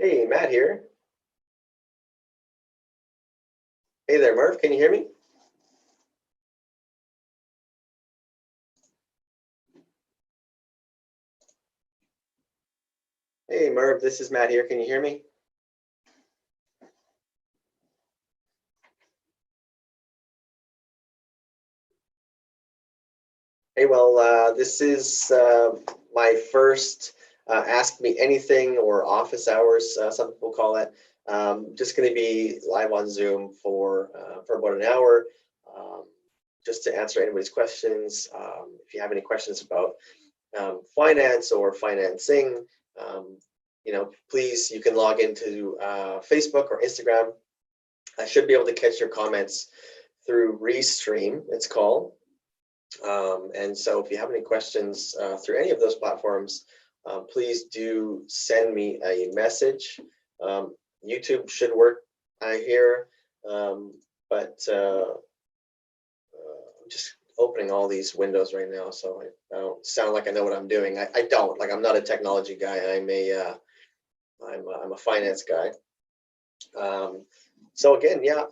Hey, Matt here. Hey there, Murph. Can you hear me? Hey, Murph. This is Matt here. Can you hear me? Hey, well, this is my first Ask Me Anything or office hours, some people call it. Just going to be live on Zoom for about an hour, um, just to answer anybody's questions. If you have any questions about finance or financing, um, please, you can log into Facebook or Instagram. I should be able to catch your comments through Restream, it's called. And so if you have any questions through any of those platforms, please do send me a message. YouTube should work, I hear, but I'm just opening all these windows right now, so I don't sound like I know what I'm doing. I don't. Like, I'm not a technology guy. I'm a finance guy. So again, yeah,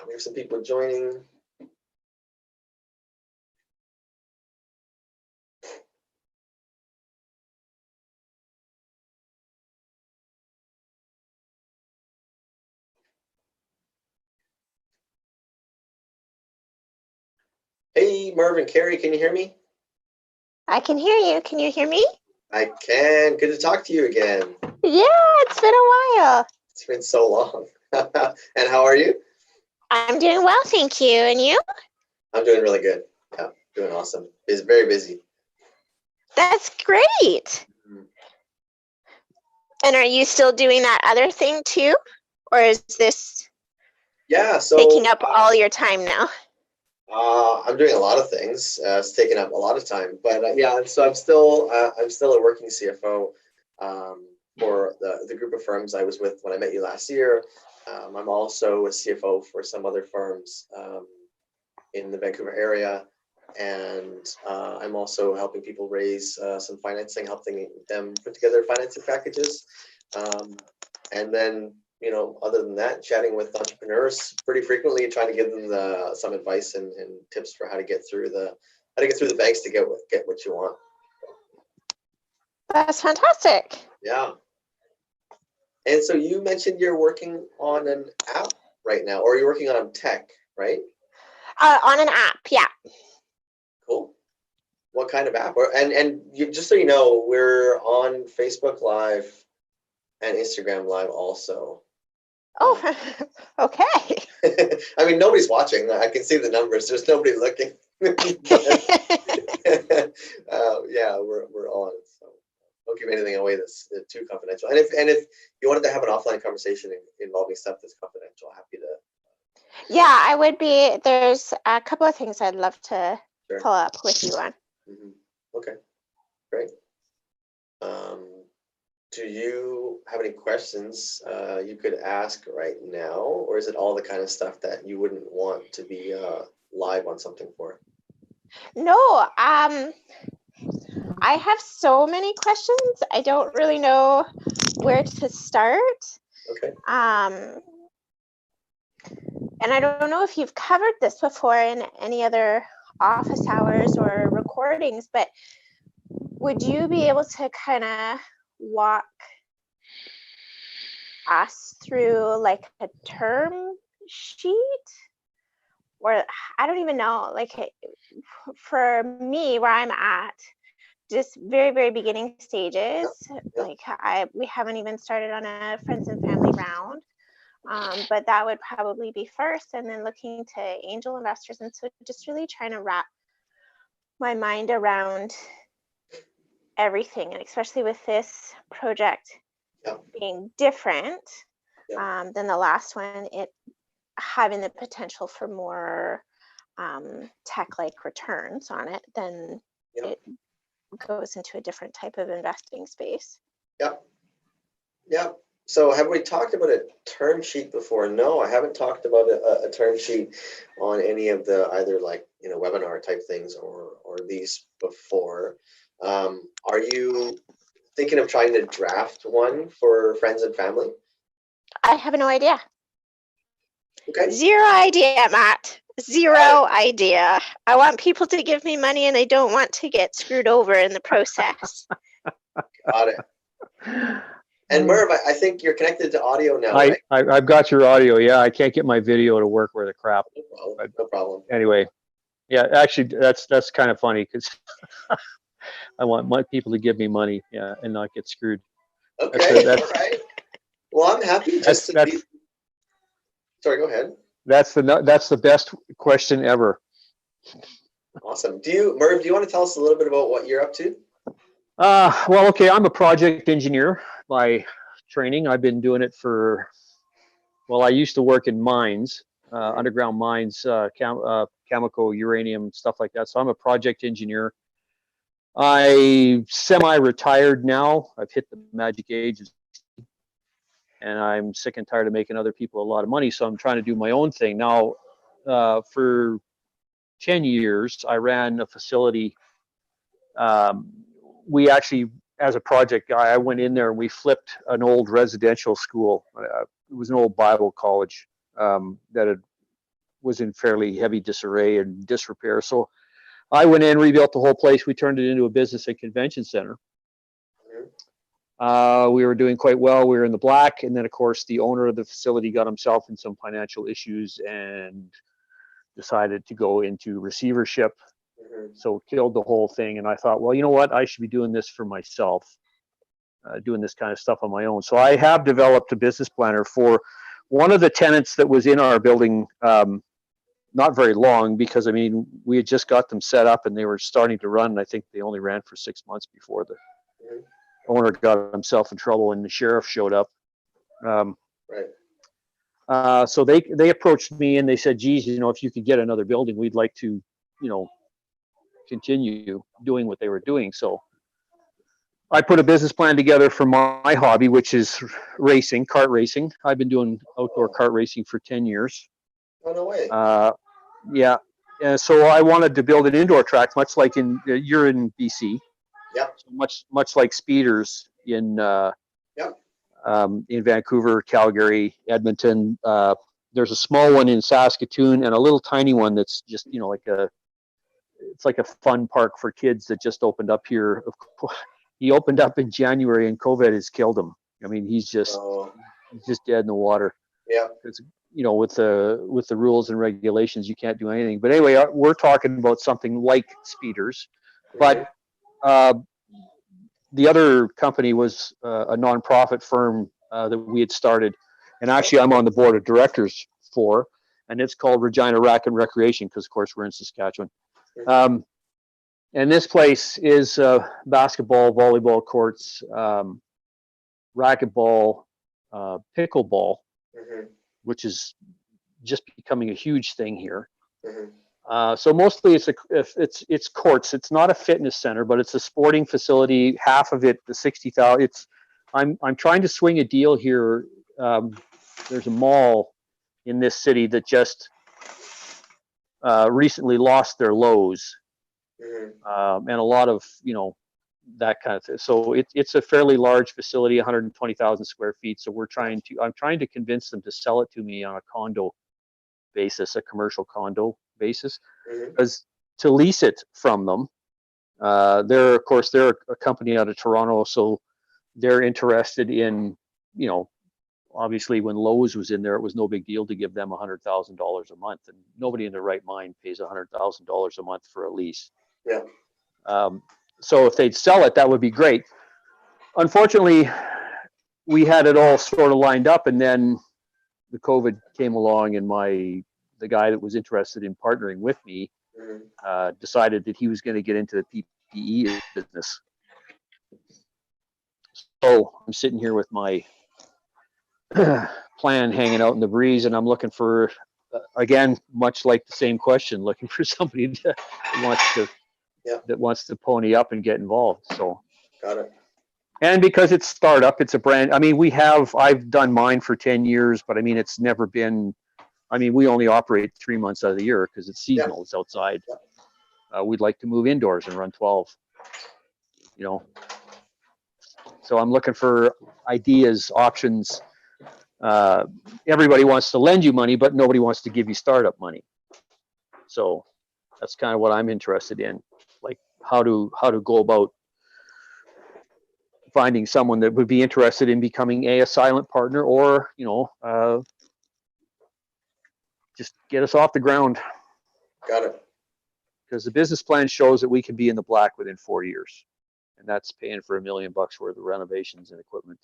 we have some people joining. Hey, Marvin, Carey, can you hear me? I can hear you. Can you hear me? I can. Good to talk to you again. Yeah, it's been a while. It's been so long. And how are you? I'm doing well, thank you. And you? I'm doing really good. Yeah, doing awesome. It's very busy. That's great. And are you still doing that other thing too? Or is this taking up all your time now? I'm doing a lot of things. It's taking up a lot of time, but yeah. So I'm still a working CFO for the group of firms I was with when I met you last year. I'm also a CFO for some other firms in the Vancouver area, and I'm also helping people raise some financing, helping them put together financing packages, and then, other than that, chatting with entrepreneurs pretty frequently, trying to give them some advice and tips for how to get through the banks to get what you want. That's fantastic. Yeah. And so you mentioned you're working on an app right now, or you're working on tech, right? On an app, yeah. Cool. What kind of app? And just so you know, we're on Facebook Live and Instagram Live also. Oh, okay. I mean, nobody's watching. I can see the numbers. There's nobody looking. Yeah, we're on. So don't give anything away that's too confidential. And if you wanted to have an offline conversation involving stuff that's confidential, happy to. Yeah, I would be. There's a couple of things I'd love to pull up with you on. Okay, great. Do you have any questions you could ask right now, or is it all the kind of stuff that you wouldn't want to be live on something for? No, I have so many questions. I don't really know where to start. Okay. And I don't know if you've covered this before in any other office hours or recordings, but would you be able to kind of walk us through like a term sheet? Or I don't even know, like for me, where I'm at, just very, very beginning stages. Like we haven't even started on a friends and family round. But that would probably be first, and then looking to angel investors. And so just really trying to wrap my mind around everything, and especially with this project being different than the last one, it having the potential for more tech-like returns on it, then it goes into a different type of investing space. Yep. So have we talked about a term sheet before? No, I haven't talked about a term sheet on any of the either webinar type things or these before. Are you thinking of trying to draft one for friends and family? I have no idea. Okay. Zero idea, Matt. Zero idea. I want people to give me money and I don't want to get screwed over in the process. Got it. And Merv, I think you're connected to audio now, right? I've got your audio. Yeah, I can't get my video to work worth a crap. No problem. No problem. Anyway, yeah, actually, that's kind of funny because I want my people to give me money, yeah, and not get screwed. Okay. All right. Well, I'm happy just to be. Sorry, go ahead. That's the best question ever. Awesome. Merv, do you want to tell us a little bit about what you're up to? Well, okay, I'm a project engineer by training. I've been doing it well, I used to work in mines, underground mines, chemical, uranium, stuff like that. So I'm a project engineer. I semi-retired now. I've hit the magic age, and I'm sick and tired of making other people a lot of money. So I'm trying to do my own thing. Now, for 10 years, I ran a facility. We actually, as a project guy, I went in there and we flipped an old residential school. It was an old Bible college that was in fairly heavy disarray and disrepair. So I went in, rebuilt the whole place. We turned it into a business and convention center. We were doing quite well. We were in the black. And then, of course, the owner of the facility got himself in some financial issues and decided to go into receivership. So killed the whole thing. And I thought, well, you know what? I should be doing this for myself, doing this kind of stuff on my own. So I have developed a business planner for one of the tenants that was in our building, not very long, because I mean, we had just got them set up and they were starting to run. And I think they only ran for 6 months before the owner got himself in trouble and the sheriff showed up. So they approached me and they said, geez, you know, if you could get another building, we'd like to, you know, continue doing what they were doing. So I put a business plan together for my hobby, which is racing, kart racing. I've been doing outdoor kart racing for 10 years. Oh, no way. Yeah. So I wanted to build an indoor track, much like you're in BC. Yep. So much like Speeders in Vancouver, Calgary, Edmonton. There's a small one in Saskatoon and a little tiny one that's just, you know, it's like a fun park for kids that just opened up here. He opened up in January and COVID has killed him. I mean, he's just dead in the water. Yeah. It's, you know, with the rules and regulations, you can't do anything. But anyway, we're talking about something like Speeders, but the other company was a nonprofit firm that we had started, and actually I'm on the board of directors for, and it's called Regina Rack and Recreation, because of course we're in Saskatchewan. And this place is basketball, volleyball courts, racquetball, pickleball, which is just becoming a huge thing here. So mostly it's courts. It's not a fitness center, but it's a sporting facility. Half of it, the 60,000. I'm trying to swing a deal here. There's a mall in this city that just recently lost their lows, and a lot of, you know, that kind of thing. So it's a fairly large facility, 120,000 square feet. So I'm trying to convince them to sell it to me on a condo basis, a commercial condo basis, because to lease it from them, they're a company out of Toronto, so they're interested in, you know, obviously when Lowe's was in there, it was no big deal to give them $100,000 a month, and nobody in their right mind pays $100,000 a month for a lease. Yeah. So if they'd sell it, that would be great. Unfortunately, we had it all sort of lined up, and then the COVID came along, and the guy that was interested in partnering with me decided that he was going to get into the PPE business. So I'm sitting here with my plan hanging out in the breeze, and I'm looking for, again, much like the same question, looking for somebody that wants to pony up and get involved. So got it. And because it's startup, it's a brand. I mean, I've done mine for 10 years, but I mean, it's never been. I mean, we only operate 3 months out of the year because it's seasonal. It's outside. We'd like to move indoors and run 12. You know. So I'm looking for ideas, options. Everybody wants to lend you money, but nobody wants to give you startup money. So that's kind of what I'm interested in, like how to go about finding someone that would be interested in becoming a silent partner, or just get us off the ground. Got it. Because the business plan shows that we can be in the black within 4 years, and that's paying for $1 million worth of renovations and equipment.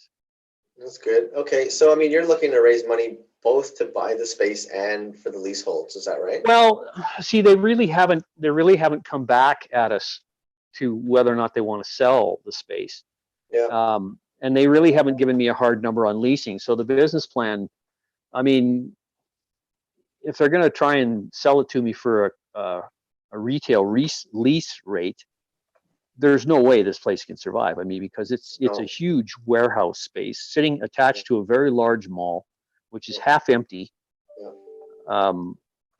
That's good. Okay, so I mean, you're looking to raise money both to buy the space and for the leaseholds, is that right? Well, see, they really haven't come back at us to whether or not they want to sell the space. Yeah. And they really haven't given me a hard number on leasing. So the business plan, I mean, if they're going to try and sell it to me for a retail lease rate, there's no way this place can survive. I mean, because it's a huge warehouse space sitting attached to a very large mall, which is half empty. Yeah.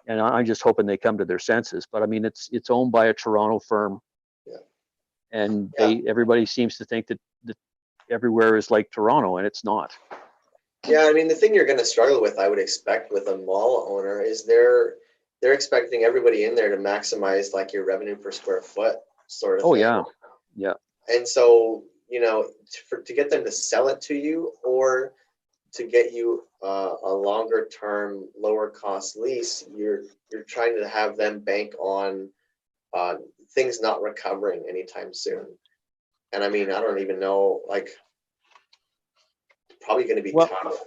And I'm just hoping they come to their senses. But I mean, it's owned by a Toronto firm, and everybody seems to think that everywhere is like Toronto, and it's not. Yeah, I mean, the thing you're going to struggle with, I would expect, with a mall owner is they're expecting everybody in there to maximize like your revenue per square foot sort of thing. Yeah. And so, to get them to sell it to you, or to get you a longer term, lower cost lease, you're trying to have them bank on things not recovering anytime soon. And I mean, I don't even know, like, probably going to be tough.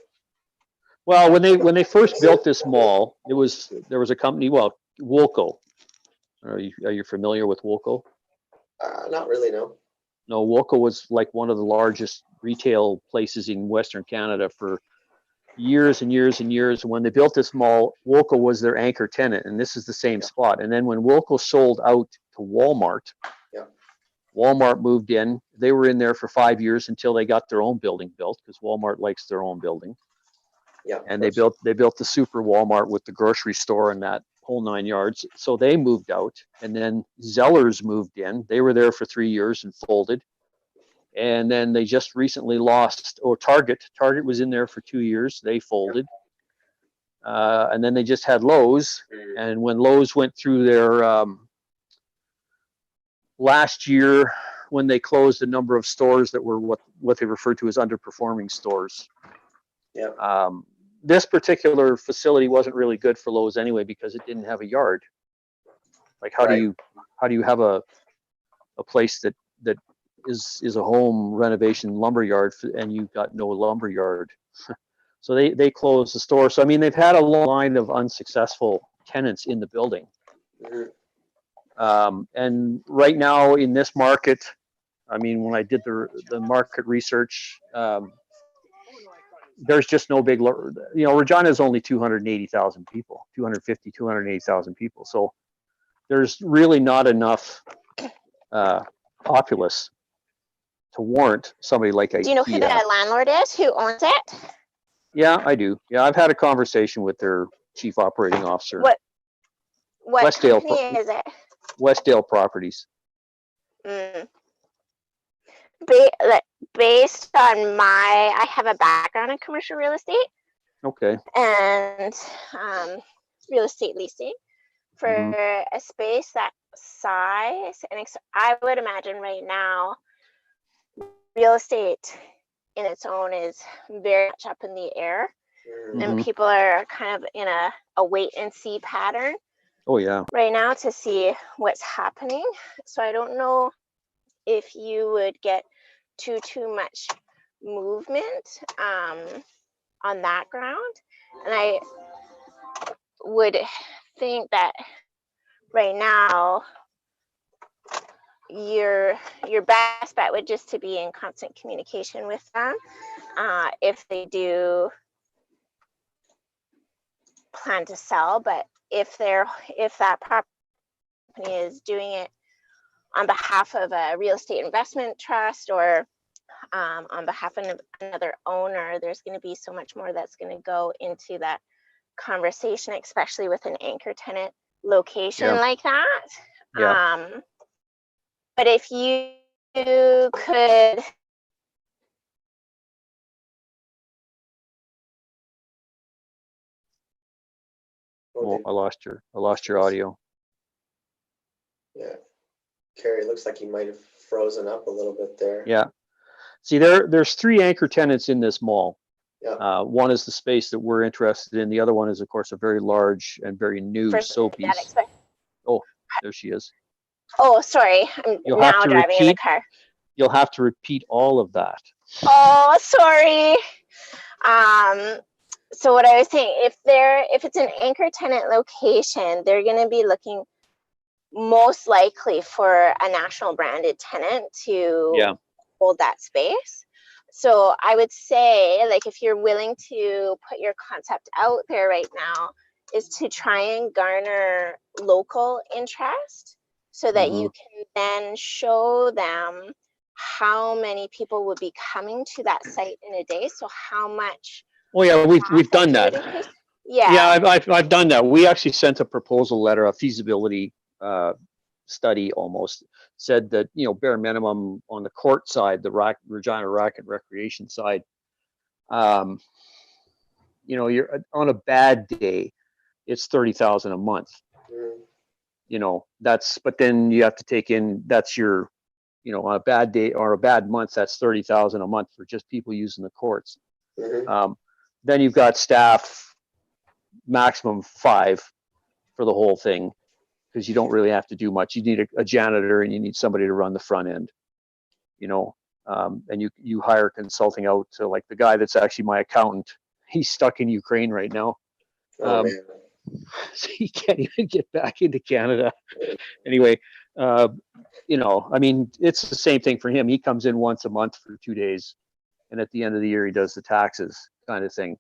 Well, when they first built this mall, there was a company, Woolco. Are you familiar with Woolco? Not really, no. No, Woolco was like one of the largest retail places in Western Canada for years and years and years. When they built this mall, Woolco was their anchor tenant, and this is the same spot. And then when Woolco sold out to Walmart, Walmart moved in. They were in there for 5 years until they got their own building built, because Walmart likes their own building. Yeah. And they built the super Walmart with the grocery store and that whole 9 yards. So they moved out, and then Zellers moved in. They were there for 3 years and folded. And then they just recently lost, Target. Target was in there for 2 years. They folded. And then they just had Lowe's. And when Lowe's went through their last year, when they closed a number of stores that were what they referred to as underperforming stores. Yeah. This particular facility wasn't really good for Lowe's anyway, because it didn't have a yard. Like, how do you have a place that is a home renovation lumber yard, and you've got no lumber yard? So they closed the store. So I mean, they've had a long line of unsuccessful tenants in the building. And right now in this market, I mean, when I did the market research, there's just no big, Regina is only 280,000 people, 280,000 people. So there's really not enough populace to warrant somebody like a. Do you know who the landlord is, who owns it? Yeah, I do. Yeah, I've had a conversation with their chief operating officer. What Westdale company is it? Westdale Properties. Based on I have a background in commercial real estate. Okay. And real estate leasing for a space that size, and I would imagine right now, real estate in its own is very much up in the air, and people are kind of in a wait and see pattern. Oh yeah. Right now to see what's happening. So I don't know if you would get too much movement on that ground, and I would think that right now your best bet would just to be in constant communication with them if they do plan to sell. But if that property is doing it on behalf of a real estate investment trust, or on behalf of another owner, there's going to be so much more that's going to go into that conversation, especially with an anchor tenant location like that. But if you could Oh, I lost your audio. Yeah. Kerry, looks like he might have frozen up a little bit there. Yeah. See, there's 3 anchor tenants in this mall. Yeah. One is the space that we're interested in. The other one is, of course, a very large and very new Sobeys. Oh, there she is. Oh, sorry. I'm now driving in the car. You'll have to repeat all of that. Oh, sorry. So what I was saying, if it's an anchor tenant location, they're going to be looking most likely for a national branded tenant to hold that space. So I would say, like, if you're willing to put your concept out there right now, is to try and garner local interest so that you can then show them how many people would be coming to that site in a day. So how much. Oh yeah, we've done that. Yeah, I've done that. We actually sent a proposal letter, a feasibility study almost, said that, you know, bare minimum on the court side, the Regina Racket Recreation side, you know, you're on a bad day, it's 30,000 a month. You know, but then you have to take in, that's your, you know, on a bad day or a bad month, that's 30,000 a month for just people using the courts. Then you've got staff, maximum 5 for the whole thing, because you don't really have to do much. You need a janitor and you need somebody to run the front end, you know, and you hire consulting out to, like, the guy that's actually my accountant. He's stuck in Ukraine right now. So he can't even get back into Canada. Anyway, you know, I mean, it's the same thing for him. He comes in once a month for 2 days, and at the end of the year, he does the taxes, kind of thing.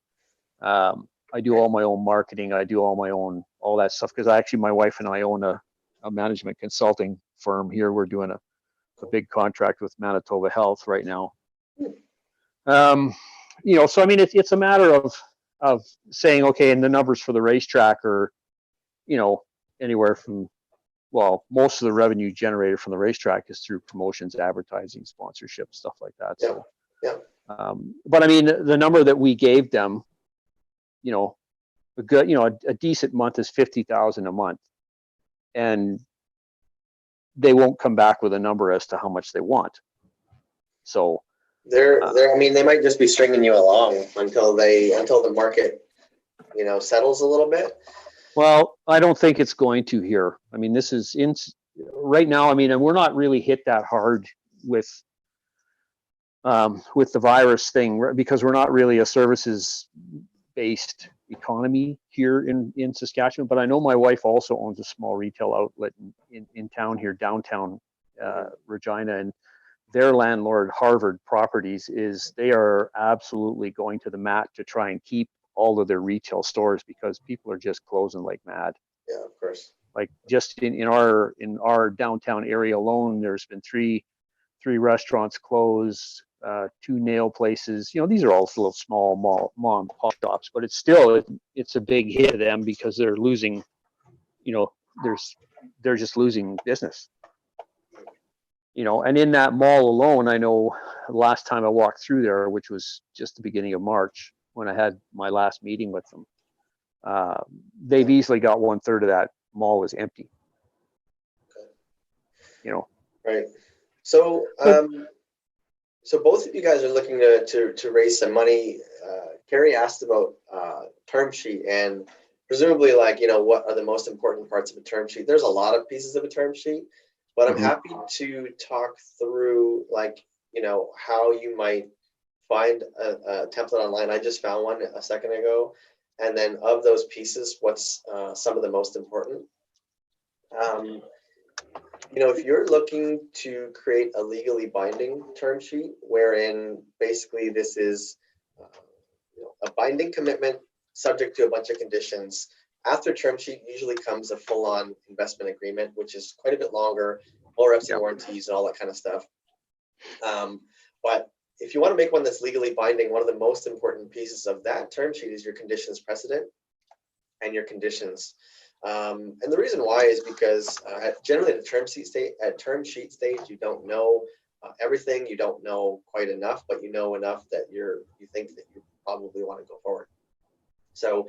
I do all my own marketing. I do all that stuff, because my wife and I own a management consulting firm here. We're doing a big contract with Manitoba Health right now. You know, so I mean, it's a matter of saying, okay, and the numbers for the racetrack are, you know, anywhere from, well, most of the revenue generated from the racetrack is through promotions, advertising, sponsorship, stuff like that. So, but I mean, the number that we gave them, you know, a good, you know, a decent month is 50,000 a month, and they won't come back with a number as to how much they want. So I mean, they might just be stringing you along until the market, you know, settles a little bit. Well, I don't think it's going to here. I mean, this is right now. I mean, and we're not really hit that hard with the virus thing, because we're not really a services based economy here in Saskatchewan. But I know my wife also owns a small retail outlet in town here, downtown Regina, and their landlord, Harvard Properties, they are absolutely going to the mat to try and keep all of their retail stores, because people are just closing like mad. Yeah, of course. Like, just in our downtown area alone, there's been three restaurants closed, 2 nail places. You know, these are all little small mom and pop shops, but it's a big hit to them, because they're losing, you know, they're just losing business. You know, and in that mall alone, I know the last time I walked through there, which was just the beginning of March, when I had my last meeting with them, they've easily got 1/3 of that mall is empty. You know. Right. So, so both of you guys are looking to raise some money. Kerry asked about term sheet, and presumably, like, you know, what are the most important parts of a term sheet? There's a lot of pieces of a term sheet, but I'm happy to talk through, like, you know, how you might find a template online. I just found one a second ago, and then of those pieces, what's some of the most important? You know, if you're looking to create a legally binding term sheet, wherein basically this is you know, a binding commitment subject to a bunch of conditions. After term sheet usually comes a full-on investment agreement, which is quite a bit longer, more reps and warranties and all that kind of stuff. But if you want to make one that's legally binding, one of the most important pieces of that term sheet is your conditions precedent and your conditions. And the reason why is because generally at term sheet stage, you don't know everything. You don't know quite enough, but you know enough that you think that you probably want to go forward. So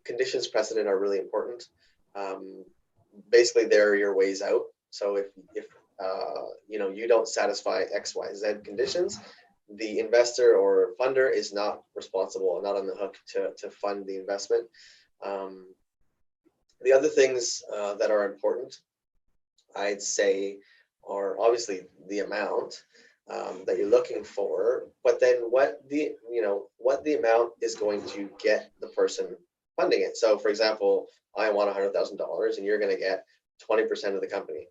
conditions precedent are really important. Basically, they're your ways out. So if you don't satisfy X, Y, Z conditions, the investor or funder is not responsible, not on the hook to fund the investment. The other things that are important, I'd say, are obviously the amount that you're looking for, but then what the amount is going to get the person funding it. So, for example, I want $100,000, and you're going to get 20% of the company,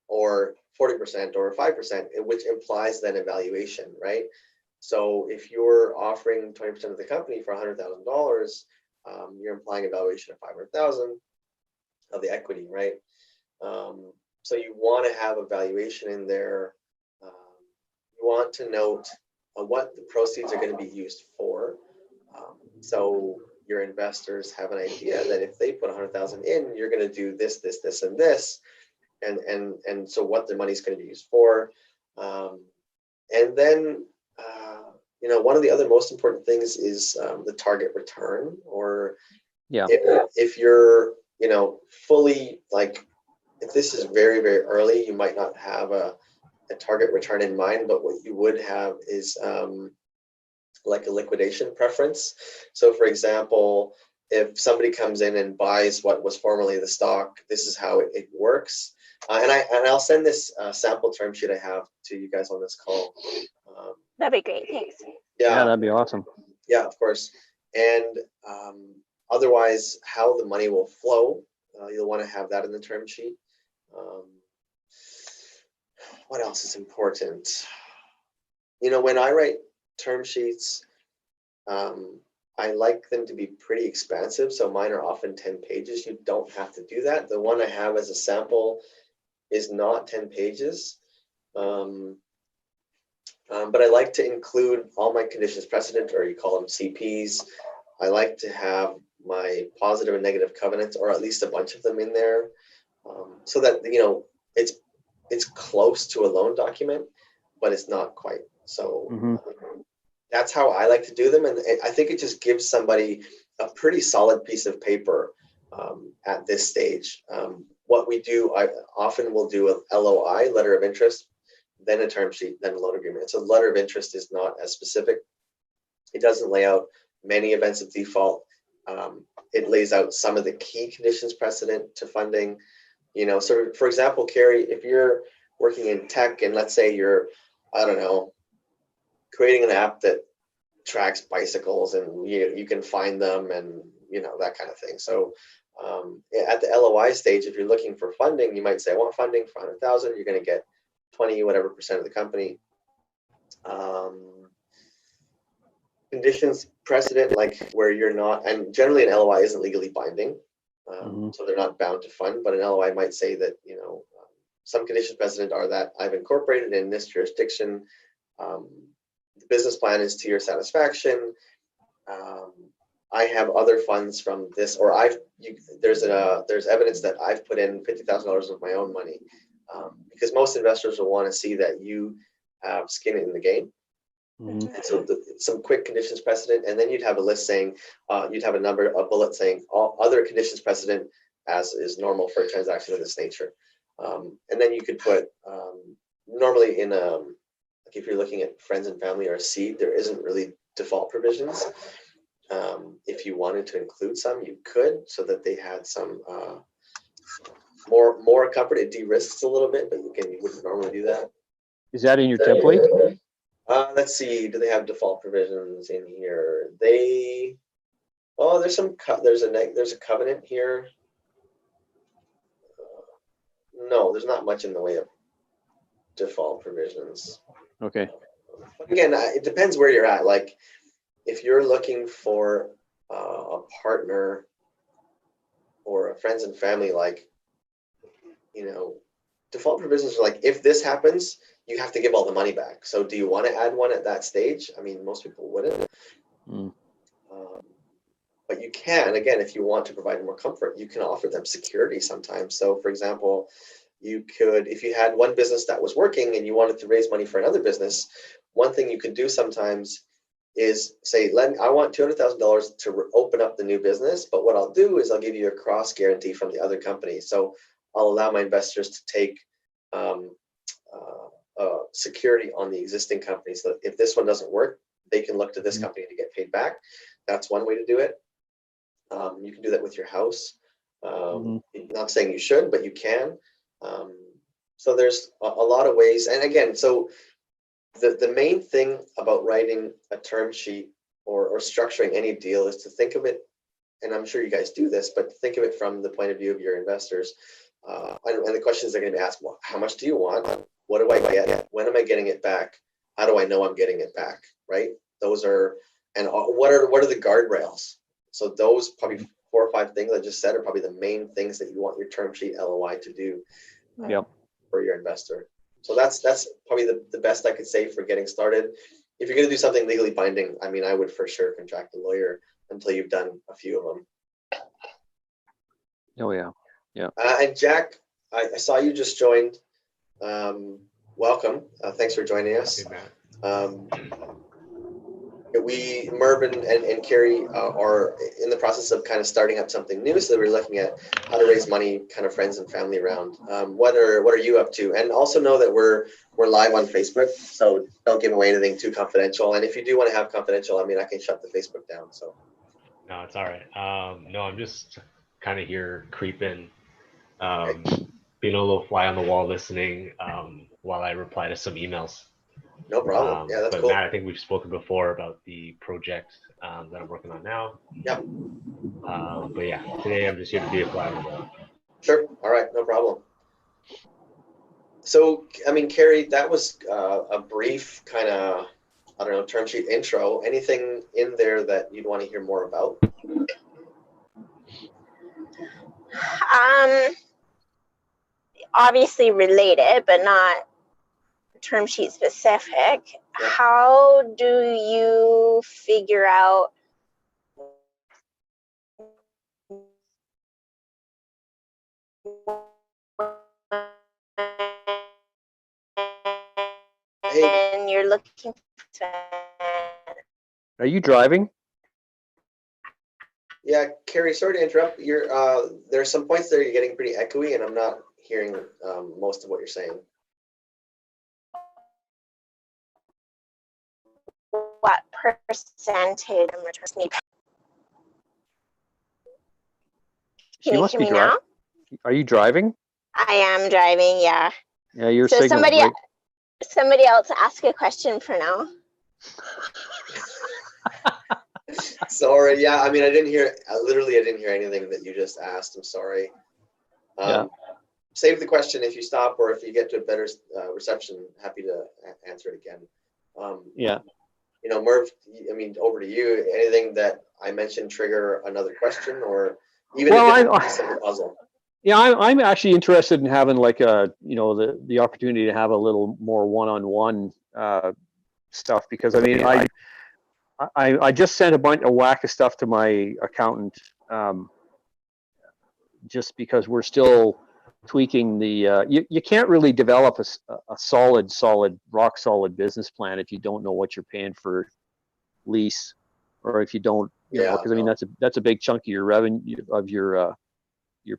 or 40% or 5%, which implies then a valuation, right? So if you're offering 20% of the company for $100,000, you're implying a valuation of 500,000 of the equity, right? So you want to have a valuation in there. You want to note what the proceeds are going to be used for. So your investors have an idea that if they put 100,000 in, you're going to do this, this, this, and this, and so what the money is going to be used for. And then one of the other most important things is the target return, or if you're fully, like, if this is very, very early, you might not have a target return in mind, but what you would have is like a liquidation preference. So for example, if somebody comes in and buys what was formerly the stock, this is how it works. And I'll send this sample term sheet I have to you guys on this call. That'd be great. Thanks. Yeah, that'd be awesome. Yeah, of course. And otherwise, how the money will flow, you'll want to have that in the term sheet. What else is important? When I write term sheets, I like them to be pretty expansive. So mine are often 10 pages. You don't have to do that. The one I have as a sample is not 10 pages. But I like to include all my conditions precedent, or you call them CPs. I like to have my positive and negative covenants, or at least a bunch of them in there, so that it's close to a loan document, but it's not quite. So that's how I like to do them, and I think it just gives somebody a pretty solid piece of paper at this stage. What we do, I often will do a LOI, letter of interest, then a term sheet, then a loan agreement. So letter of interest is not as specific. It doesn't lay out many events of default. It lays out some of the key conditions precedent to funding. So for example, Carrie, if you're working in tech and let's say you're, I don't know, creating an app that tracks bicycles and you can find them and that kind of thing. So at the LOI stage, if you're looking for funding, you might say, I want funding for 100,000. You're going to get 20 whatever percent of the company. Conditions precedent, like where you're not, and generally an LOI isn't legally binding, so they're not bound to fund, but an LOI might say that some conditions precedent are that I've incorporated in this jurisdiction, the business plan is to your satisfaction, I have other funds from this, or there's evidence that I've put in $50,000 of my own money, because most investors will want to see that you have skin in the game. And so some quick conditions precedent, and then you'd have a list saying, you'd have a bullet saying all other conditions precedent as is normal for a transaction of this nature. And then you could put, normally in like if you're looking at friends and family or a seed, there isn't really default provisions. If you wanted to include some, you could, so that they had some more comfort. It de-risks a little bit, but you wouldn't normally do that. Is that in your template? Let's see. Do they have default provisions in here? There's a covenant here. No, there's not much in the way of default provisions. Okay. But again, it depends where you're at. Like, if you're looking for a partner or a friends and family, like, default provisions are like, if this happens, you have to give all the money back. So do you want to add one at that stage? I mean, most people wouldn't. But you can, again, if you want to provide more comfort, you can offer them security sometimes. So for example, you could, if you had one business that was working and you wanted to raise money for another business, one thing you could do sometimes is say, I want $200,000 to open up the new business, but what I'll do is I'll give you a cross guarantee from the other company. So I'll allow my investors to take security on the existing company. So that if this one doesn't work, they can look to this company to get paid back. That's one way to do it. You can do that with your house. Not saying you should, but you can. So there's a lot of ways. And again, so the main thing about writing a term sheet or structuring any deal is to think of it, and I'm sure you guys do this, but think of it from the point of view of your investors. And the questions they're going to be asked: well, how much do you want? What do I get? When am I getting it back? How do I know I'm getting it back? Right? Those are, and what are the guardrails? So those probably 4 or 5 things I just said are probably the main things that you want your term sheet LOI to do for your investor. So that's probably the best I could say for getting started. If you're going to do something legally binding, I mean, I would for sure contract a lawyer until you've done a few of them. Oh yeah, yeah. And Jack, I saw you just joined. Welcome. Thanks for joining us. Mervin and Carrie are in the process of kind of starting up something new. So we're looking at how to raise money, kind of friends and family around. What are you up to? And also know that we're live on Facebook, so don't give away anything too confidential. And if you do want to have confidential, I mean, I can shut the Facebook down. So no, it's all right. No, I'm just kind of here creeping, being a little fly on the wall, listening while I reply to some emails. No problem. Yeah, that's but cool. Matt, I think we've spoken before about the project that I'm working on now. Yeah. But yeah, today I'm just here to be a fly on the wall. Sure. All right. No problem. So, I mean, Carrie, that was a brief kind of, I don't know, term sheet intro. Anything in there that you'd want to hear more about? Obviously related, but not term sheet specific. Yeah. How do you figure out when you're looking for? Are you driving? Yeah, Carrie, sorry to interrupt. There's some points there you're getting pretty echoey, and I'm not hearing most of what you're saying. What percentage of returns need? Can you hear me now? Are you driving? I am driving, yeah. Yeah, your so signal. Somebody else ask a question for now. Sorry, yeah, I mean, I didn't hear anything that you just asked. I'm sorry. Save the question if you stop, or if you get to a better reception, happy to answer it again. Yeah. You know, Merv, I mean, over to you. Anything that I mentioned trigger another question, or even a different piece of the puzzle? Yeah, I'm actually interested in having like the opportunity to have a little more one-on-one stuff, because I mean I just sent a whack of stuff to my accountant, just because we're still tweaking the you can't really develop a solid rock solid business plan if you don't know what you're paying for lease, or if you don't, because I mean that's a big chunk of your revenue, of your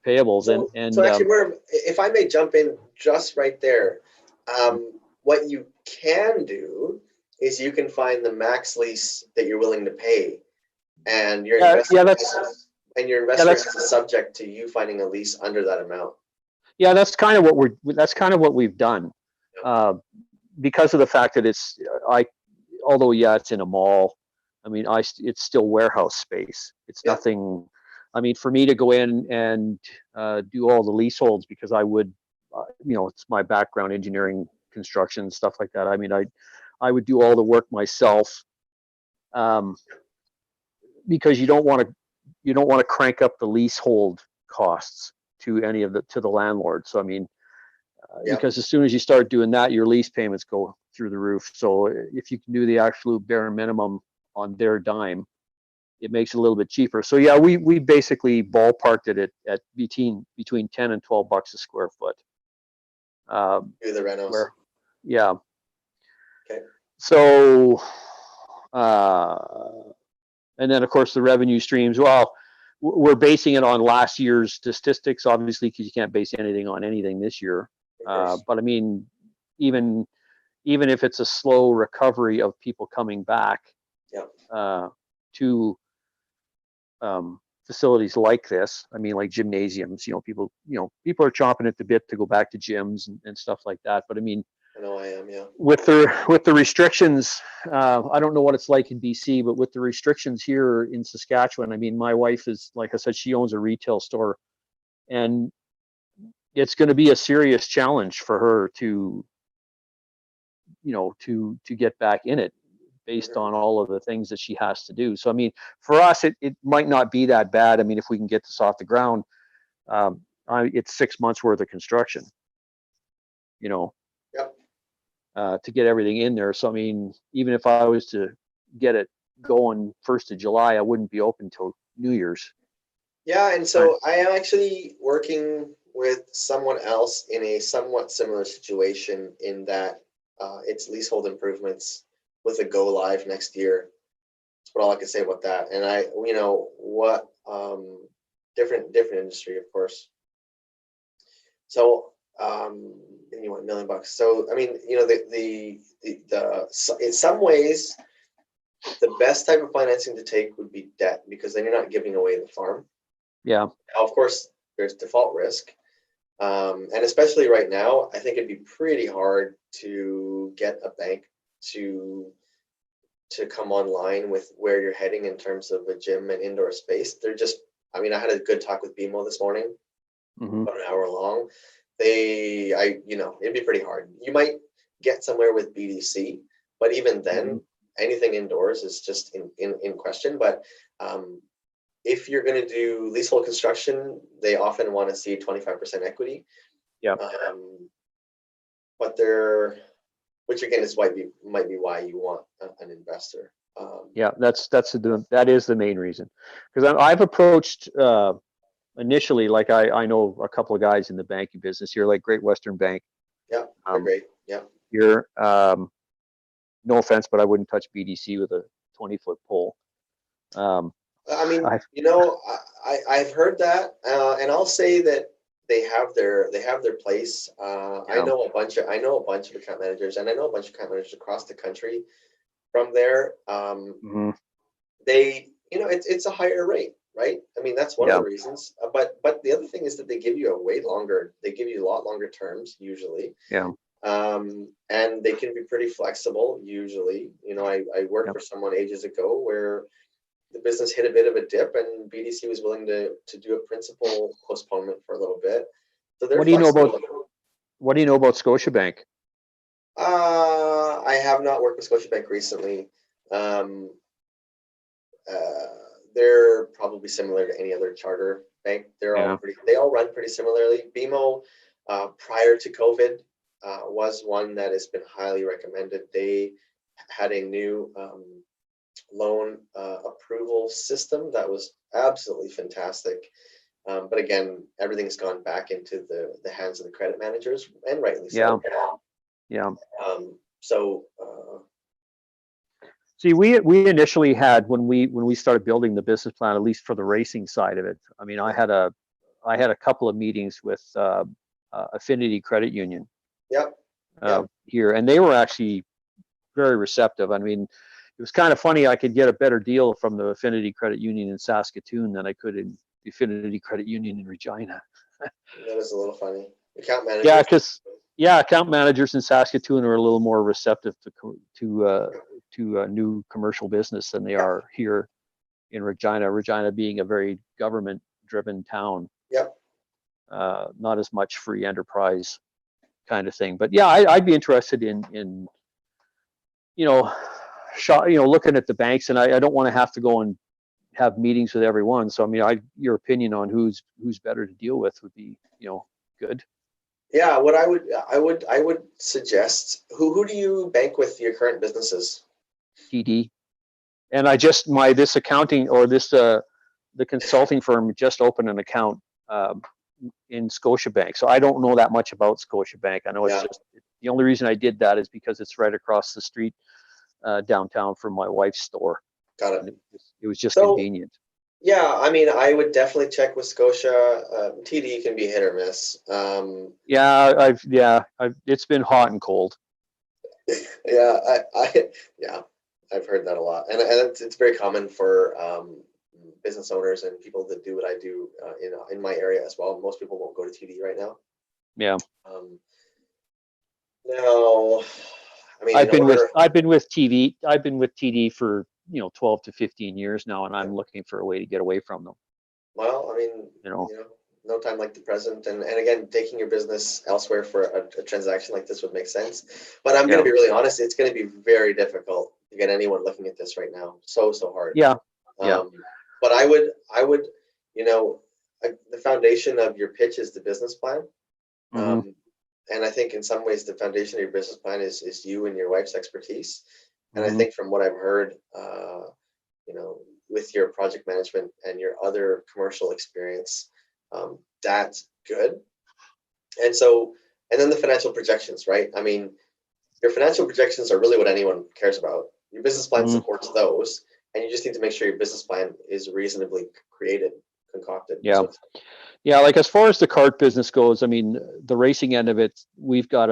payables. So actually, Merv, if I may jump in just right there, what you can do is you can find the max lease that you're willing to pay, and your investor is subject to you finding a lease under that amount. Yeah, that's kind of what we've done, because of the fact that although it's in a mall, I mean it's still warehouse space. It's nothing. I mean, for me to go in and do all the leaseholds, because I would, it's my background, engineering, construction, stuff like that. I mean, I would do all the work myself, because you don't want to crank up the leasehold costs to the landlord. So I mean, because as soon as you start doing that, your lease payments go through the roof. So if you can do the absolute bare minimum on their dime, it makes it a little bit cheaper. So yeah, we basically ballparked it at between $10 and $12 a square foot. Do the renos. Yeah. Okay. So And then of course the revenue streams. Well, we're basing it on last year's statistics, obviously, because you can't base anything on anything this year. But I mean, even if it's a slow recovery of people coming back to facilities like this, I mean, like gymnasiums, people are chomping at the bit to go back to gyms and stuff like that. But I mean, I know I am, yeah. With the restrictions, I don't know what it's like in BC, but with the restrictions here in Saskatchewan, I mean, my wife is, like I said, she owns a retail store, and it's going to be a serious challenge for her to get back in it based on all of the things that she has to do. So, I mean, for us, it might not be that bad. I mean, if we can get this off the ground, it's 6 months worth of construction, Yep. To get everything in there. So, I mean, even if I was to get it going 1st of July, I wouldn't be open till New Year's. Yeah, and so I am actually working with someone else in a somewhat similar situation in that it's leasehold improvements with a go live next year. That's what all I can say about that. And different industry, of course. So and you want $1 million. So I mean, in some ways, the best type of financing to take would be debt, because then you're not giving away the farm. Yeah. Now, of course, there's default risk. And especially right now, I think it'd be pretty hard to get a bank to come online with where you're heading in terms of a gym and indoor space. I had a good talk with BMO this morning, about an hour long. It'd be pretty hard. You might get somewhere with BDC, but even then, anything indoors is just in question. But if you're going to do leasehold construction, they often want to see 25% equity. Yeah. Which again might be why you want an investor. Yeah, that is the main reason. Because I've approached initially, like I know a couple of guys in the banking business here, like Great Western Bank. Yeah, they're great. Yeah. Here, no offense, but I wouldn't touch BDC with a 20-foot pole. I've heard that, and I'll say that they have their place. I know a bunch of account managers, and I know a bunch of account managers across the country from there. It's a higher rate, right? I mean, that's one of the reasons. But the other thing is that they give you a lot longer terms usually. Yeah. And they can be pretty flexible usually. I worked for someone ages ago where the business hit a bit of a dip, and BDC was willing to do a principal postponement for a little bit. So they're flexible. What do you know about Scotiabank? I have not worked with Scotiabank recently. They're probably similar to any other charter bank. They all run pretty similarly. BMO, prior to COVID, was one that has been highly recommended. They had a new loan approval system that was absolutely fantastic. But again, everything's gone back into the hands of the credit managers, and rightly so. Yeah. See, we initially had, when we started building the business plan, at least for the racing side of it. I mean, I had a couple of meetings with Affinity Credit Union. Here, and they were actually very receptive. I mean, it was kind of funny. I could get a better deal from the Affinity Credit Union in Saskatoon than I could in the Affinity Credit Union in Regina. That was a little funny. Account managers. Account managers in Saskatoon are a little more receptive to new commercial business than they are here in Regina. Regina being a very government-driven town. Yep. Not as much free enterprise kind of thing. But yeah, I'd be interested in looking at the banks, and I don't want to have to go and have meetings with everyone. So I mean, your opinion on who's better to deal with would be good. Yeah, what I would suggest, who do you bank with your current businesses? TD. And this accounting, or the consulting firm just opened an account in Scotiabank. So I don't know that much about Scotiabank. I know it's just, the only reason I did that is because it's right across the street downtown from my wife's store. Got And it. it was just So, convenient. yeah, I mean, I would definitely check with Scotia. TD can be hit or miss. Yeah, it's been hot and cold. Yeah, yeah, I've heard that a lot, and it's very common for business owners and people that do what I do, in my area as well. Most people won't go to TD right now. Yeah. Now, I mean, I've been with TD for 12 to 15 years now, and I'm looking for a way to get away from them. well, I mean, no time like the present, and again, taking your business elsewhere for a transaction like this would make sense. But I'm going to be really honest; it's going to be very difficult to get anyone looking at this right now. So hard. Yeah. But I would, the foundation of your pitch is the business plan. Mhm. And I think in some ways the foundation of your business plan is you and your wife's expertise. And I Mhm. think from what I've heard, with your project management and your other commercial experience, that's good. And then the financial projections, right? I mean, your financial projections are really what anyone cares about. Your business plan Mhm. supports those, and you just need to make sure your business plan is reasonably concocted. Yeah. So Yeah, like as far as the kart business goes, I mean, the racing end of it, we've gone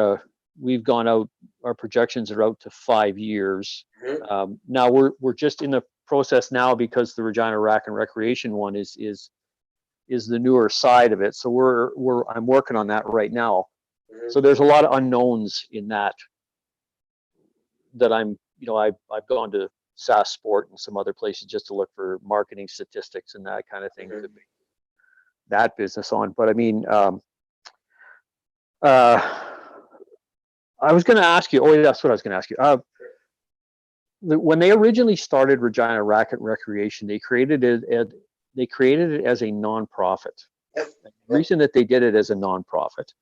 out, our projections are out to 5 years. Mhm. Now we're just in the process now because the Regina Rack and Recreation one is the newer side of it. So I'm working on that right now. Mhm. So there's a lot of unknowns in that I've gone to SAS Sport and some other places just to look for marketing statistics and that kind of thing Mhm. to base that business on. But I mean, I was going to ask you. Oh, yeah, that's what I was going to ask you. When they originally started Regina Racket Recreation, they created it as a nonprofit. Yep. The reason that they did it as a nonprofit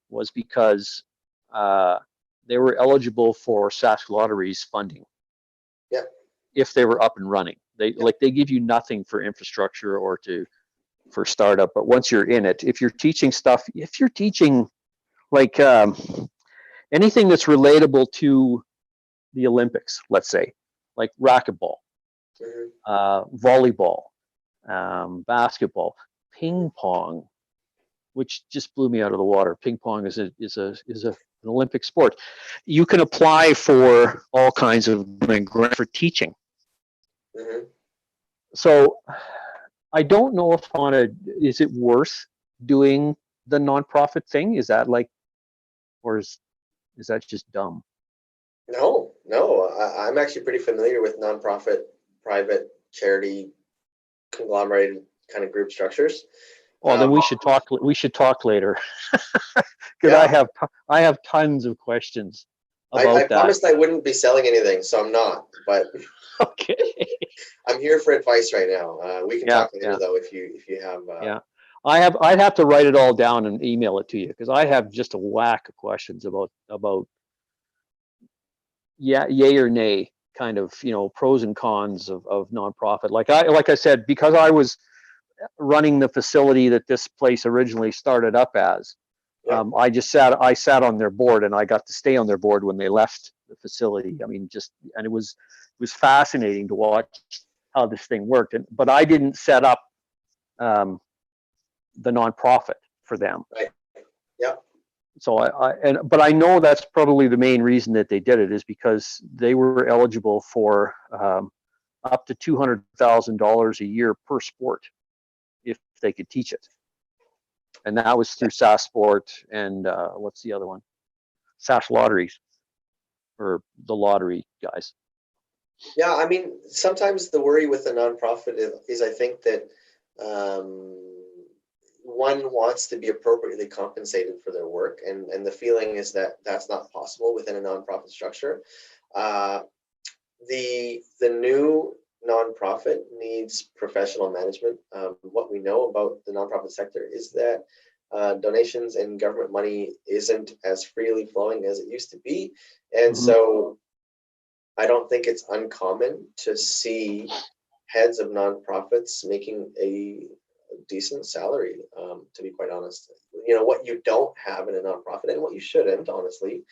was because they were eligible for Sask Lotteries funding. Yep. If they were up and running, they give you nothing for infrastructure or for startup, but once you're in it, if you're teaching like anything that's relatable to the Olympics, let's say, like racquetball, Mhm. volleyball, basketball, ping pong, which just blew me out of the water. Ping pong is an Olympic sport. You can apply for all kinds of grants for teaching. Mhm. So I don't know if is it worth doing the nonprofit thing? Is that or is that just dumb? No, I'm actually pretty familiar with nonprofit, private, charity, conglomerated kind of group structures. Well, then we should talk. We should talk later, because Yeah, I have tons of questions I about that. promised I wouldn't be selling anything, so I'm not. But Okay. I'm here for advice right now. We can talk later though if you have. Yeah, I'd have to write it all down and email it to you, because I have just a whack of questions about yay or nay kind of pros and cons of nonprofit. Like I said, because I was running the facility that this place originally started up as. Yeah. I sat on their board, and I got to stay on their board when they left the facility. I mean, and it was fascinating to watch how this thing worked. But I didn't set up the nonprofit for them. Right. Yeah. So but I know that's probably the main reason that they did it, is because they were eligible for up to $200,000 a year per sport if they could teach it. And that was through SAS Sport and what's the other one? SAS Lotteries, or the lottery guys. Yeah, I mean, sometimes the worry with a nonprofit is I think that one wants to be appropriately compensated for their work, and the feeling is that that's not possible within a nonprofit structure. The new nonprofit needs professional management. What we know about the nonprofit sector is that donations and government money isn't as freely flowing as it used to be, and so I don't think it's uncommon to see heads of nonprofits making a decent salary, to be quite honest. What you don't have in a nonprofit, and what you shouldn't, honestly,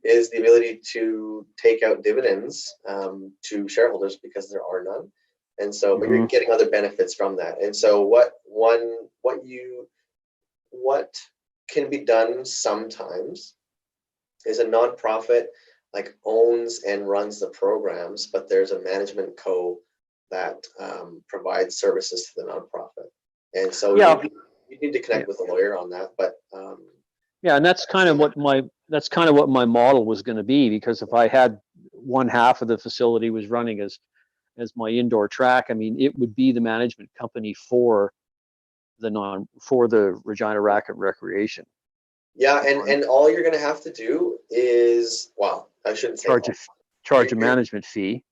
is the ability to take out dividends to shareholders because there are none. And so, but you're getting other benefits from that. And so what can be done sometimes is a nonprofit like owns and runs the programs, but there's a management co that provides services to the nonprofit. And so you need to connect with a lawyer on that, but yeah, and that's kind of what my model was going to be, because if I had one half of the facility was running as my indoor track, I mean, it would be the management company for the Regina Racket Recreation. Yeah, and all you're going to have to do is, well, I shouldn't say charge a management fee.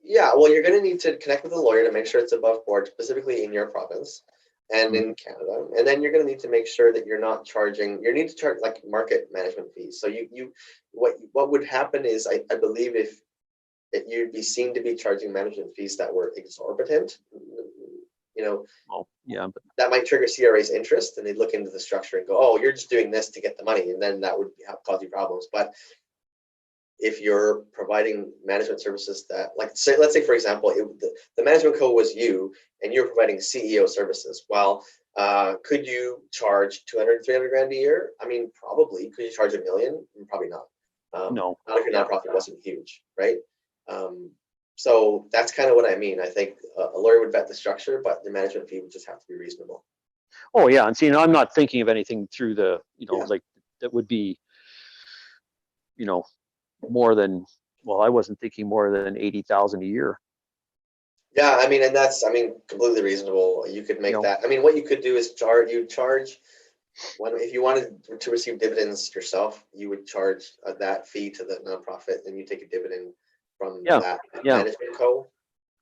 Yeah, well, you're going to need to connect with a lawyer to make sure it's above board, specifically in your province and in Canada. And then you're going to need to make sure that you're not charging. You need to charge like market management fees. So what would happen is, I believe if you'd be seen to be charging management fees that were exorbitant, Well, yeah, but that might trigger CRA's interest, and they'd look into the structure and go, "Oh, you're just doing this to get the money," and then that would cause you problems. But if you're providing management services that, like, let's say, for example, the management co was you, and you're providing CEO services. Well, could you charge 200, 300 grand a year? I mean, probably. Could you charge $1 million? Probably not. No. Not if your nonprofit wasn't huge, right? So that's kind of what I mean. I think a lawyer would vet the structure, but the management fee would just have to be reasonable. Oh yeah, and see, I'm not thinking of anything through the, like that would be, more than, well, I wasn't thinking more than 80,000 a year. Yeah, I mean, and that's, completely reasonable. You could make that. I mean, what you could do is charge if you wanted to receive dividends yourself, you would charge that fee to the nonprofit, and you take a dividend from that management co.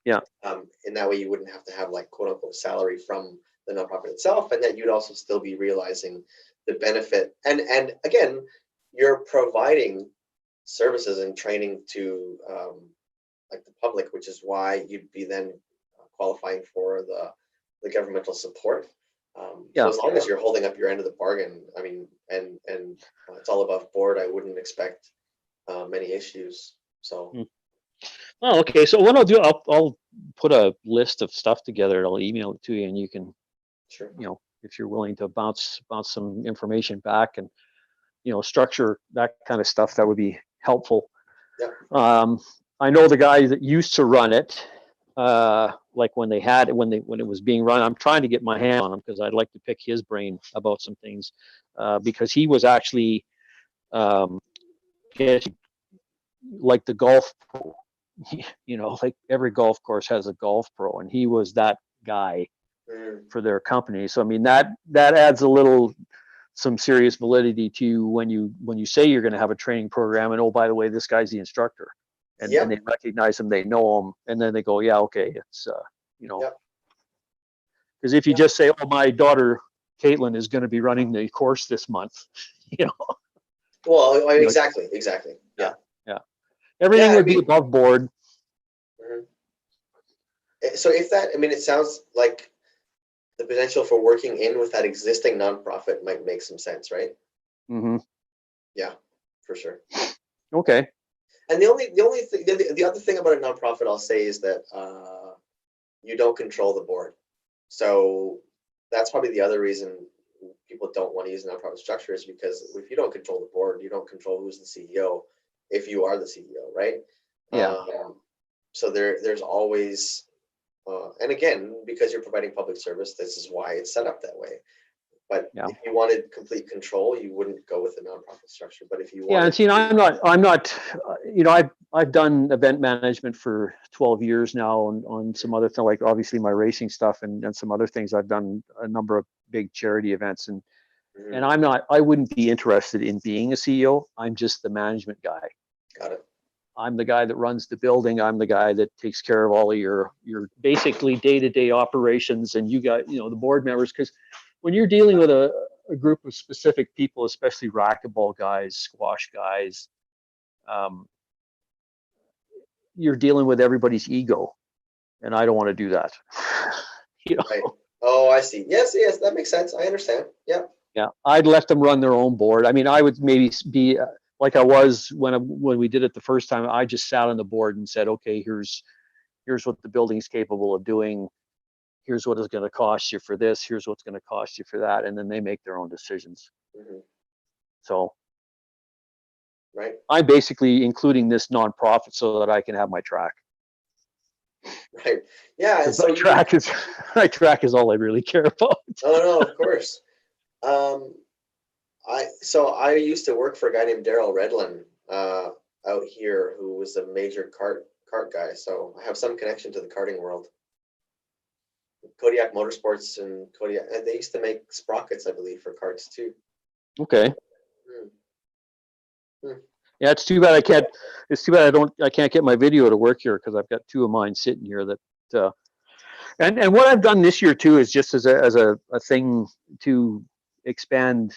Yeah. And that way you wouldn't have to have like quote unquote salary from the nonprofit itself, and that you'd also still be realizing the benefit. And again, you're providing services and training to like the public, which is why you'd be then qualifying for the governmental support. So as long as you're holding up your end of the bargain, I mean, and it's all above board, I wouldn't expect many issues. So. Oh, okay. So what I'll do, I'll put a list of stuff together and I'll email it to you, and you can, sure, if you're willing to bounce some information back and, structure that kind of stuff, that would be helpful. Yeah. I know the guy that used to run it, like when it was being run. I'm trying to get my hand on him because I'd like to pick his brain about some things, because he was actually like the golf pro. Like every golf course has a golf pro, and he was that guy for their company. So I mean, that adds some serious validity to when you say you're going to have a training program, and oh, by the way, this guy's the instructor, and they recognize him, they know him, and then they go, yeah, okay, it's because if you just say, oh, my daughter Caitlin is going to be running the course this month, Well, exactly. Yeah. Everything would be above board. So if that, it sounds like the potential for working in with that existing nonprofit might make some sense, right? Mm-hmm. Yeah, for sure. Okay. And the other thing about a nonprofit I'll say is that you don't control the board. So that's probably the other reason people don't want to use a nonprofit structure, is because if you don't control the board, you don't control who's the CEO. If you are the CEO, right? Yeah. So there's always, and again, because you're providing public service, this is why it's set up that way. But if you wanted complete control, you wouldn't go with a nonprofit structure. But if you want, and see, I'm not, I've done event management for 12 years now on some other things, like obviously my racing stuff and some other things. I've done a number of big charity events, and I wouldn't be interested in being a CEO. I'm just the management guy. Got it. I'm the guy that runs the building. I'm the guy that takes care of all of your basically day-to-day operations, and you got, the board members, because when you're dealing with a group of specific people, especially racquetball guys, squash guys, you're dealing with everybody's ego, and I don't want to do that. Right. Oh, I see. Yes, that makes sense. I understand. Yeah. Yeah, I'd let them run their own board. I mean, I would maybe be like I was when we did it the first time. I just sat on the board and said, okay, here's what the building's capable of doing. Here's what it's going to cost you for this. Here's what's going to cost you for that, and then they make their own decisions. Mm-hmm. So, right. I'm basically including this nonprofit so that I can have my track. Right. Yeah. So my track is all I really care about. Oh no, of course. I used to work for a guy named Daryl Redlin out here, who was a major kart guy. So I have some connection to the karting world. Kodiak Motorsports and Kodiak, and they used to make sprockets, I believe, for karts too. Okay. Hmm. Yeah, it's too bad I can't. It's too bad I can't get my video to work here because I've got two of mine sitting here that. And what I've done this year too is just as a thing to expand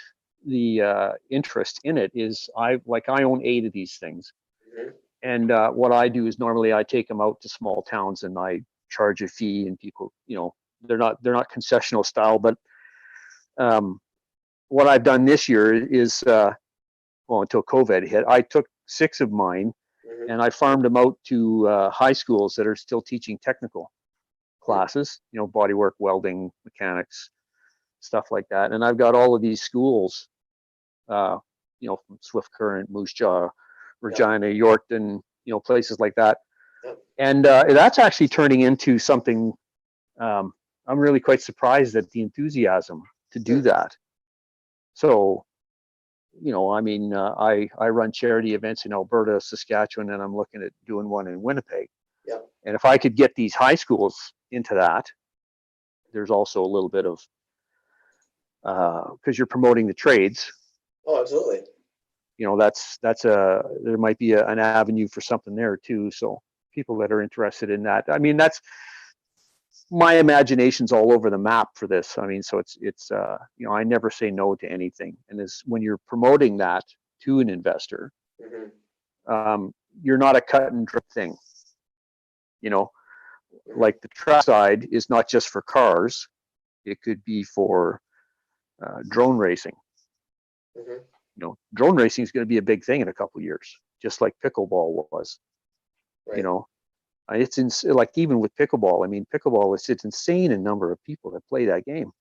the interest in it is I own 8 of these things, Mm-hmm. and what I do is normally I take them out to small towns and I charge a fee, and people, they're not concessional style, but what I've done this year is until COVID hit, I took 6 of mine Mm-hmm. and I farmed them out to high schools that are still teaching technical classes, bodywork, welding, mechanics, stuff like that. And I've got all of these schools, from Swift Current, Moose Jaw, Regina, Yorkton, places like that. Yep. And that's actually turning into something. I'm really quite surprised at the enthusiasm to do that. So, I run charity events in Alberta, Saskatchewan, and I'm looking at doing one in Winnipeg. Yep. And if I could get these high schools into that, there's also a little bit of, because you're promoting the trades. Oh, absolutely. There might be an avenue for something there too. So people that are interested in that, that's my imagination's all over the map for this. So it's I never say no to anything. And when you're promoting that to an investor, Mm-hmm. You're not a cut and dry thing. Like the track side is not just for cars; it could be for drone racing. Mm-hmm. Drone racing is going to be a big thing in a couple of years, just like pickleball was. Right. It's like even with pickleball. Pickleball it's insane in number of people that play that game.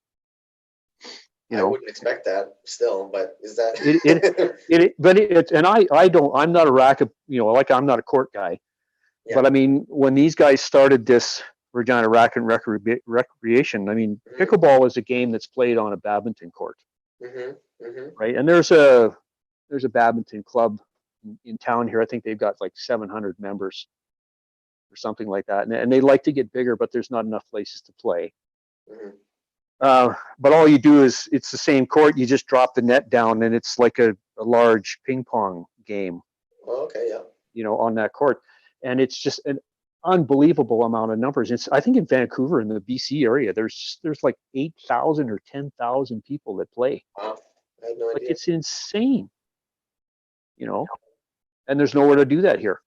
I wouldn't expect that still, but is that I'm not a racket, I'm not a court guy. Yeah. But when these guys started this Regina Racket Recreation, Mm-hmm. pickleball is a game that's played on a badminton court. Mm-hmm. Mm-hmm. Right? And there's a badminton club in town here. I think they've got like 700 members or something like that. And they like to get bigger, but there's not enough places to play. Mm-hmm. But all you do is it's the same court. You just drop the net down, and it's like a large ping pong game. Oh, okay, yeah. On that court, and it's just an unbelievable amount of numbers. I think in Vancouver, in the BC area, there's like 8,000 or 10,000 people that play. Wow, I had no idea. It's insane, and there's nowhere to do that here.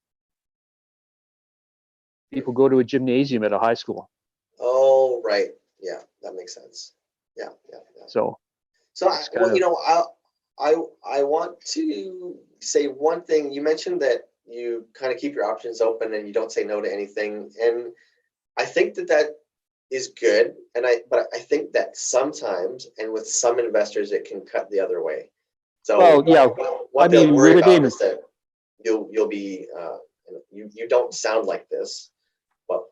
People go to a gymnasium at a high school. Oh, right. Yeah, that makes sense. Yeah. So I want to say one thing. You mentioned that you kind of keep your options open and you don't say no to anything, and I think that is good. But I think that sometimes, and with some investors, it can cut the other way. So what they'll worry about is that you'll be you don't sound like this. Well,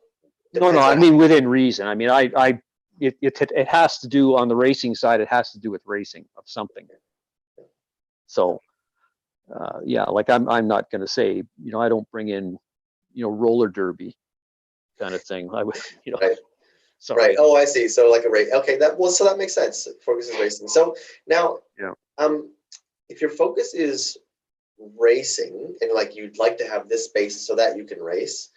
no, within reason. It has to do on the racing side. It has to do with racing of something. So, like I'm not going to say, I don't bring in, roller derby kind of thing. I would, Right. Sorry. Right. Oh, I see. So like a race. Okay. So that makes sense. Focus is racing. So now, if your focus is racing and like you'd like to have this space so that you can race,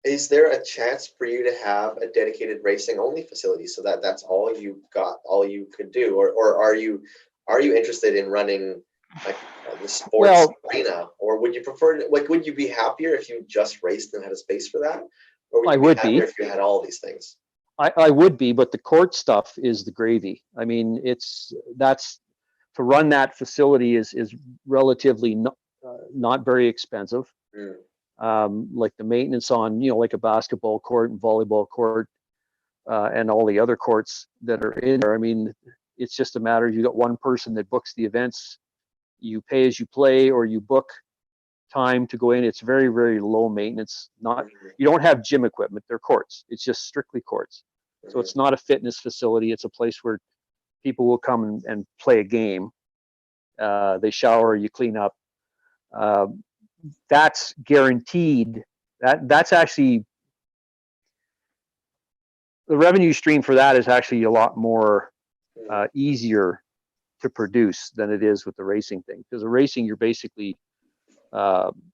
is there a chance for you to have a dedicated racing only facility so that that's all you got, all you could do, or are you interested in running like the sports arena, or would you prefer would you be happier if you just raced and had a space for that, or would you be happier if you had all these things? I would be, but the court stuff is the gravy. to run that facility is relatively not very expensive. Like the maintenance on, like a basketball court and volleyball court, and all the other courts that are in there. I mean, it's just a matter, you got one person that books the events, you pay as you play, or you book time to go in. It's very, very low maintenance. You don't have gym equipment, they're courts. It's just strictly courts. So it's not a fitness facility. It's a place where people will come and play a game. They shower, you clean up. That's guaranteed. That's actually, the revenue stream for that is actually a lot more easier to produce than it is with the racing thing. Because the racing, you're basically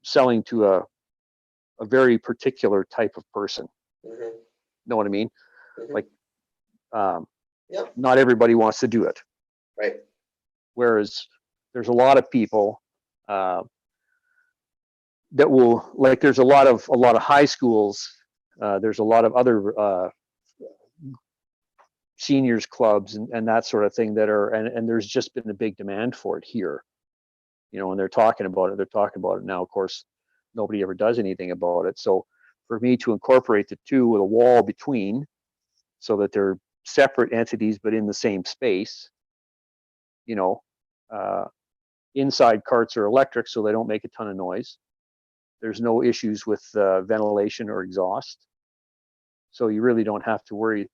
selling to a very particular type of person. Know what I mean? Like, not everybody wants to do it. Right. Whereas there's a lot of people that will, like, there's a lot of high schools. There's a lot of other seniors clubs and that sort of thing that are, and there's just been a big demand for it here, and they're talking about it now. Of course, nobody ever does anything about it. So for me to incorporate the two with a wall between, so that they're separate entities but in the same space, inside carts are electric, so they don't make a ton of noise. There's no issues with ventilation or exhaust, so you really don't have to worry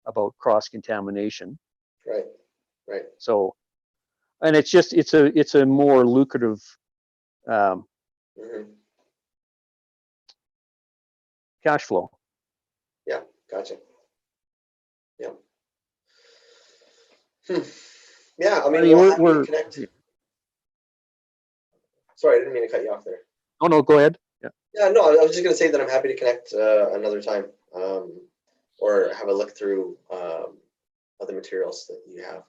about cross contamination. Right. So, and it's a more lucrative cash flow. Yeah, gotcha. Yeah. Yeah, I mean, we're connect. Sorry, I didn't mean to cut you off there. Oh no, go ahead. Yeah, no, I was just gonna say that I'm happy to connect another time, or have a look through other materials that you have.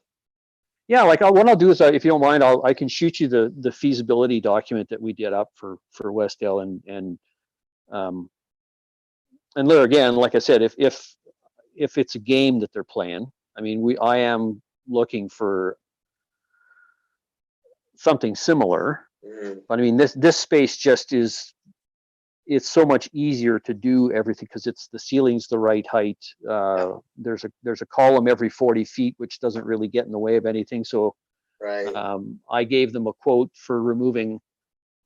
Yeah, like what I'll do is, if you don't mind, I can shoot you the feasibility document that we did up for Westdale, and there again, like I said, if it's a game that they're playing, I mean, I am looking for something similar, but I mean, this space just is, it's so much easier to do everything because the ceiling's the right height. There's a column every 40 feet, which doesn't really get in the way of anything. So I gave them a quote for removing,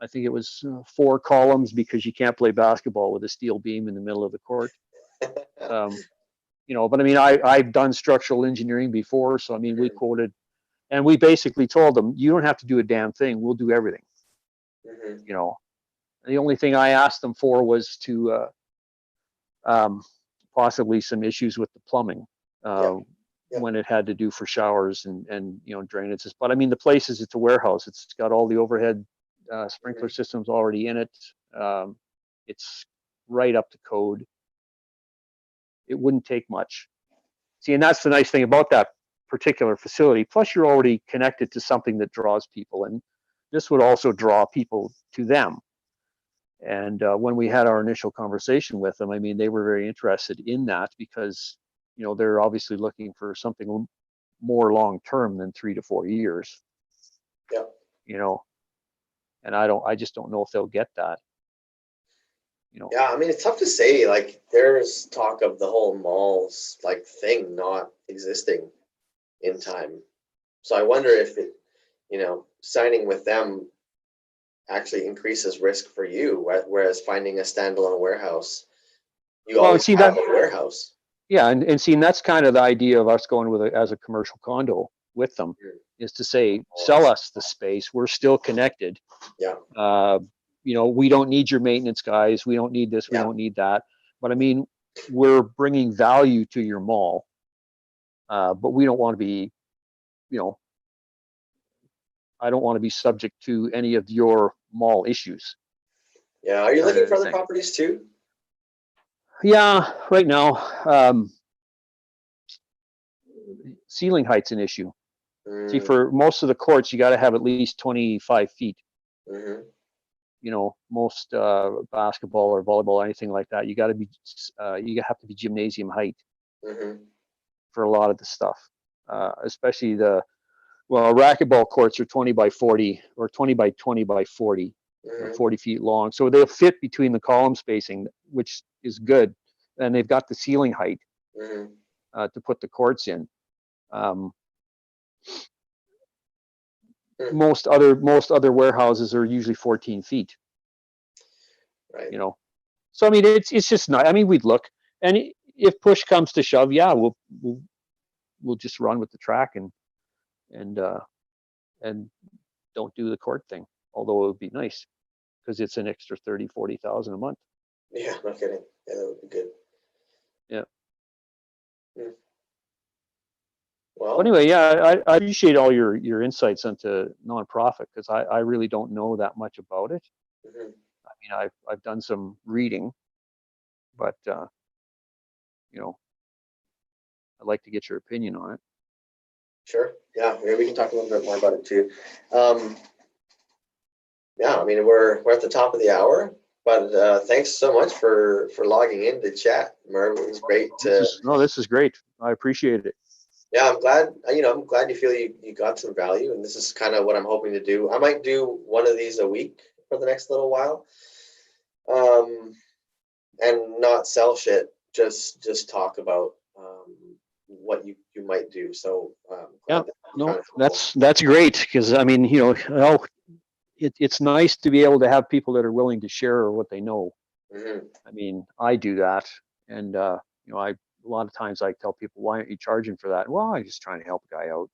I think it was 4 columns, because you can't play basketball with a steel beam in the middle of the court. But I mean, I've done structural engineering before, so I mean, we quoted, and we basically told them, you don't have to do a damn thing. We'll do everything. The only thing I asked them for was to possibly some issues with the plumbing when it had to do for showers and drainages. But I mean, the place it's a warehouse. It's got all the overhead sprinkler systems already in it. It's right up to code. It wouldn't take much. See, and that's the nice thing about that particular facility. Plus, you're already connected to something that draws people, and this would also draw people to them. And when we had our initial conversation with them, I mean, they were very interested in that because, they're obviously looking for something more long-term than 3 to 4 years. And I just don't know if they'll get that. Yeah, I mean, it's tough to say. Like, there's talk of the whole malls thing not existing in time. So I wonder if it, signing with them actually increases risk for you, whereas finding a standalone warehouse, you always have a warehouse. Yeah, and see, and that's kind of the idea of us going with as a commercial condo with them, is to say, sell us the space. We're still connected. Yeah. We don't need your maintenance guys. We don't need this. We don't need that. But I mean, we're bringing value to your mall, but we don't want to be, I don't want to be subject to any of your mall issues. Yeah. Are you looking for other properties too? Yeah, right now, ceiling height's an issue. See, for most of the courts, you got to have at least 25 feet. Most basketball or volleyball, anything like that, you got to be, you have to be gymnasium height for a lot of the stuff, especially the well, racquetball courts are 20 by 40 or 20 by 20 by 40, Mhm. 40 feet long. So they'll fit between the column spacing, which is good. And they've got the ceiling height Mhm. to put the courts in. Um, Hmm. most other warehouses are usually 14 feet, Right. you know. So I mean, it's just not. I mean, we'd look, and if push comes to shove, yeah, we'll just run with the track and don't do the court thing. Although it would be nice because it's an extra 30,000-40,000 a month. Yeah, no kidding. Yeah, that would be good. Yeah. Hmm. But Well, anyway, yeah, I appreciate all your insights into nonprofit because I really don't know that much about it. mhm. I mean, I've done some reading, but you know, I'd like to get your opinion on it. Sure. Yeah, maybe we can talk a little bit more about it too. Um, yeah, I mean, we're at the top of the hour, but thanks so much for logging in to chat, Merv. It was great to. This is great. I appreciate it. Yeah, I'm glad. I'm glad you feel you got some value, and this is kind of what I'm hoping to do. I might do one of these a week for the next little while, and not sell shit. Just talk about what you might do. So Yeah, glad that you no, found it helpful. that's great because I mean, it's nice to be able to have people that are willing to share what they know. Mhm. I mean, I do that, and a lot of times I tell people, why aren't you charging for that? Well, I'm just trying to help a guy out.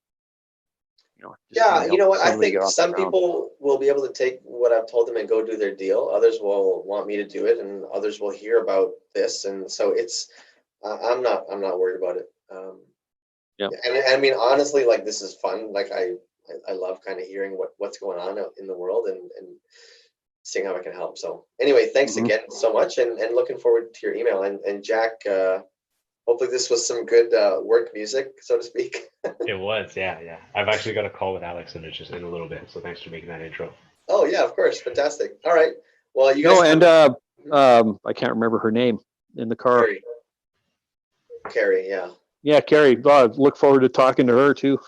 Just trying Yeah, to you help know what? I somebody get think off the some ground. people will be able to take what I've told them and go do their deal. Others will want me to do it, and others will hear about this. And so it's, I'm not worried about it. Yeah. And I mean, honestly, like this is fun. Like I love kind of hearing what's going on out in the world and seeing how I can help. So anyway, thanks Mhm. again so much, and looking forward to your email. And Jack, hopefully this was some good work music, so to speak. It was, yeah, yeah. I've actually got a call with Alex in just in a little bit, so thanks for making that intro. Oh yeah, of course, fantastic. All right, well you guys No, have and I can't remember her name in the car. Carrie. Carrie, yeah. Yeah, Carrie. Look forward to talking to her too.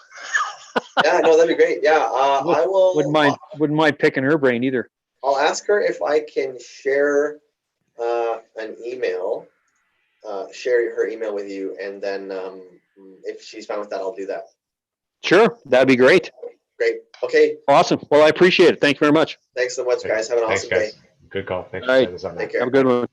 Yeah, no, that'd be great. Yeah, I Wouldn't will. mind picking her brain either. I'll ask her if I can share an email, share her email with you, and then if she's fine with that, I'll do that. Sure, that'd be great. Great. Okay. Awesome. Well, I appreciate it. Thank you very much. Thanks so much, guys. Have an Thanks, awesome day. guys. Good call. Thanks All for right. setting this up, man. Take care. Have a good one.